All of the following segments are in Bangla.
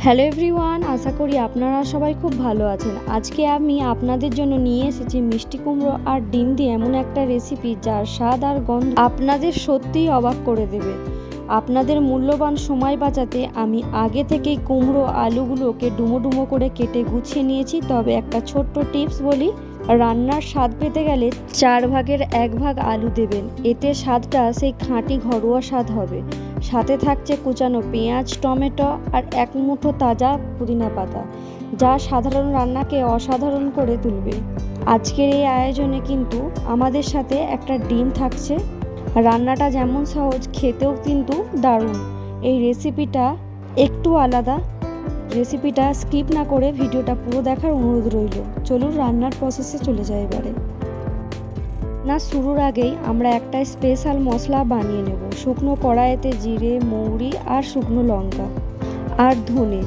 হ্যালো এভরিওয়ান, আশা করি আপনারা সবাই খুব ভালো আছেন। আজকে আমি আপনাদের জন্য নিয়ে এসেছি মিষ্টি কুমড়ো আর ডিম দিয়ে এমন একটা রেসিপি যার স্বাদ আর গন্ধ আপনাদের সত্যিই অবাক করে দেবে। আপনাদের মূল্যবান সময় বাঁচাতে আমি আগে থেকেই কুমড়ো আলুগুলোকে ডুমো ডুমো করে কেটে গুছিয়ে নিয়েছি। তবে একটা ছোট্ট টিপস বলি, রান্নার স্বাদ পেতে গেলে 4 ভাগের 1 ভাগ আলু দেবেন, এতে স্বাদটা সেই খাঁটি ঘরোয়া স্বাদ হবে। সাথে থাকছে কুচানো পেঁয়াজ, টমেটো আর 1 মুঠো তাজা পুদিনা পাতা, যা সাধারণ রান্নাকে অসাধারণ করে তুলবে। আজকের এই আয়োজনে কিন্তু আমাদের সাথে একটা ডিম থাকছে। রান্নাটা যেমন সহজ, খেতেও কিন্তু দারুণ। এই রেসিপিটা একটু আলাদা। রেসিপিটা স্কিপ না করে ভিডিওটা পুরো দেখার অনুরোধ রইল। চলুন রান্নার প্রসেসে চলে যাই এবারে। শুরুর আগেই আমরা একটা স্পেশাল মশলা বানিয়ে নেব। শুকনো কড়াইতে জিরে, মৌরি আর শুকনো লঙ্কা আর ধনে,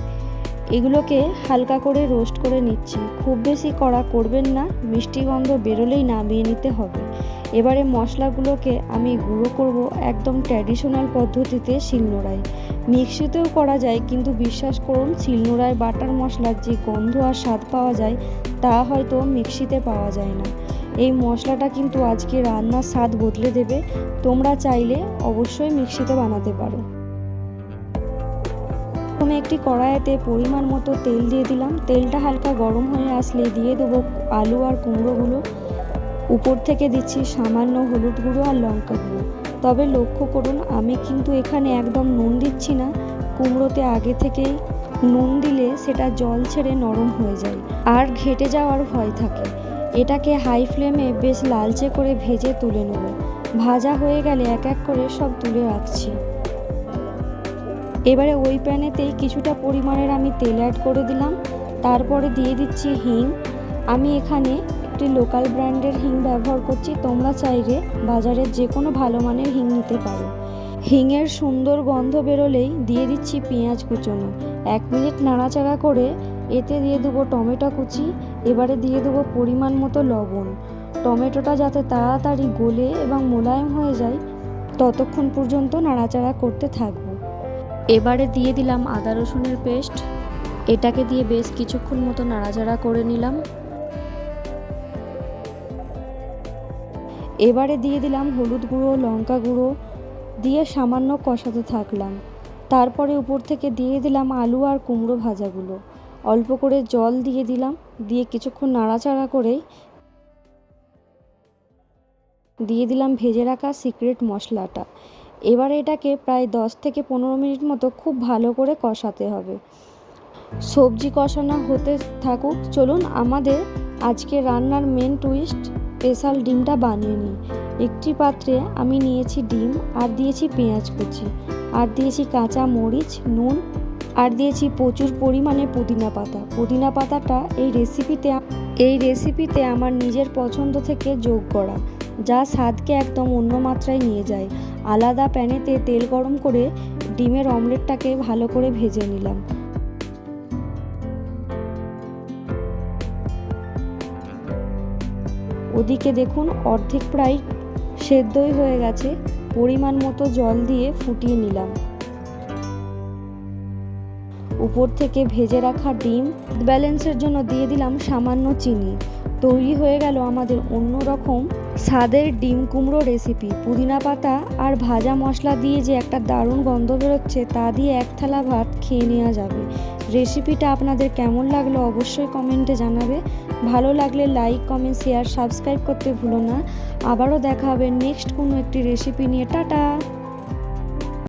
এগুলোকে হালকা করে রোস্ট করে নিচ্ছি। খুব বেশি কড়া করবেন না, মিষ্টি গন্ধ বেরোলেই নামিয়ে নিতে হবে। এবারে মশলাগুলোকে আমি গুঁড়ো করব একদম ট্র্যাডিশনাল পদ্ধতিতে, শিলনোড়ায়। মিক্সিতেও করা যায়, কিন্তু বিশ্বাস করুন, শিলনোড়ায় বাটার মশলার যে গন্ধ আর স্বাদ পাওয়া যায় তা হয়তো মিক্সিতে পাওয়া যায় না। এই মশলাটা কিন্তু আজকে রান্নার স্বাদ বদলে দেবে। তোমরা চাইলে অবশ্যই মিক্সিতে বানাতে পারো। প্রথমে একটি কড়াইতে পরিমাণ মতো তেল দিয়ে দিলাম। তেলটা হালকা গরম হয়ে আসলে দিয়ে দেবো আলু আর কুমড়োগুলো। উপর থেকে দিচ্ছি সামান্য হলুদ গুঁড়ো আর লঙ্কা গুঁড়ো। তবে লক্ষ্য করুন, আমি কিন্তু এখানে একদম নুন দিচ্ছি না। কুমড়োতে আগে থেকেই নুন দিলে সেটা জল ছেড়ে নরম হয়ে যায় আর ঘেটে যাওয়ার ভয় থাকে। এটাকে হাই ফ্লেমে বেশ লালচে করে ভেজে তুলে নেব। ভাজা হয়ে গেলে এক এক করে সব তুলে রাখছি। এবারে ওই প্যানেতেই কিছুটা পরিমাণের আমি তেল অ্যাড করে দিলাম। তারপরে দিয়ে দিচ্ছি হিং। আমি এখানে একটি লোকাল ব্র্যান্ডের হিং ব্যবহার করছি। তোমরা চাইলে বাজারের যে কোনো ভালো মানের হিং নিতে পারো। হিংয়ের সুন্দর গন্ধ বেরোলেই দিয়ে দিচ্ছি পেঁয়াজ কুচোনো। 1 মিনিট নাড়াচাড়া করে এতে দিয়ে দেবো টমেটো কুচি। এবারে দিয়ে দেবো পরিমাণ মতো লবণ। টমেটোটা যাতে তাড়াতাড়ি গলে এবং মোলায়েম হয়ে যায় ততক্ষণ পর্যন্ত নাড়াচাড়া করতে থাকবো। এবারে দিয়ে দিলাম আদা রসুনের পেস্ট। এটাকে দিয়ে বেশ কিছুক্ষণ মতো নাড়াচাড়া করে নিলাম। এবারে দিয়ে দিলাম হলুদ গুঁড়ো, লঙ্কা গুঁড়ো দিয়ে সামান্য কষাতে থাকলাম। তারপরে উপর থেকে দিয়ে দিলাম আলু আর কুমড়ো ভাজাগুলো। অল্প করে জল দিয়ে দিলাম। দিয়ে কিছুক্ষণ নাড়াচাড়া করেই দিয়ে দিলাম ভেজে রাখা সিক্রেট মশলাটা। এবারে এটাকে প্রায় 10 থেকে 15 মিনিট মতো খুব ভালো করে কষাতে হবে। সবজি কষানো হতে থাকুক। চলুন আমাদের আজকে রান্নার মেন টুইস্ট, স্পেশাল ডিমটা বানিয়ে নিই। একটি পাত্রে আমি নিয়েছি ডিম, আর দিয়েছি পেঁয়াজ কুচি, আর দিয়েছি কাঁচা মরিচ, নুন, আর দিয়েছি প্রচুর পরিমাণে পুদিনা পাতা। পুদিনা পাতাটা এই রেসিপিতে আমার নিজের পছন্দ থেকে যোগ করা, যা স্বাদকে একদম অন্য মাত্রায় নিয়ে যায়। আলাদা প্যানেতে তেল গরম করে ডিমের অমলেটটাকে ভালো করে ভেজে নিলাম। ওদিকে দেখুন অর্ধেক প্রায় সেদ্ধই হয়ে গেছে। পরিমাণ মতো জল দিয়ে ফুটিয়ে নিলাম। উপর থেকে ভেজে রাখা ডিম ব্যালেন্সের জন্য দিয়ে দিলাম সামান্য চিনি। তৈরি হয়ে গেল আমাদের অন্যরকম স্বাদের ডিম কুমড়ো রেসিপি। পুদিনা পাতা আর ভাজা মশলা দিয়ে যে একটা দারুণ গন্ধ বেরোচ্ছে, তা দিয়ে 1 থালা ভাত খেয়ে নেওয়া যাবে। রেসিপিটা আপনাদের কেমন লাগলো অবশ্যই কমেন্টে জানাবে। ভালো লাগলে লাইক, কমেন্ট, শেয়ার, সাবস্ক্রাইব করতে ভুলো না। আবারও দেখা হবে নেক্সট কোনো একটি রেসিপি নিয়ে। টাটা।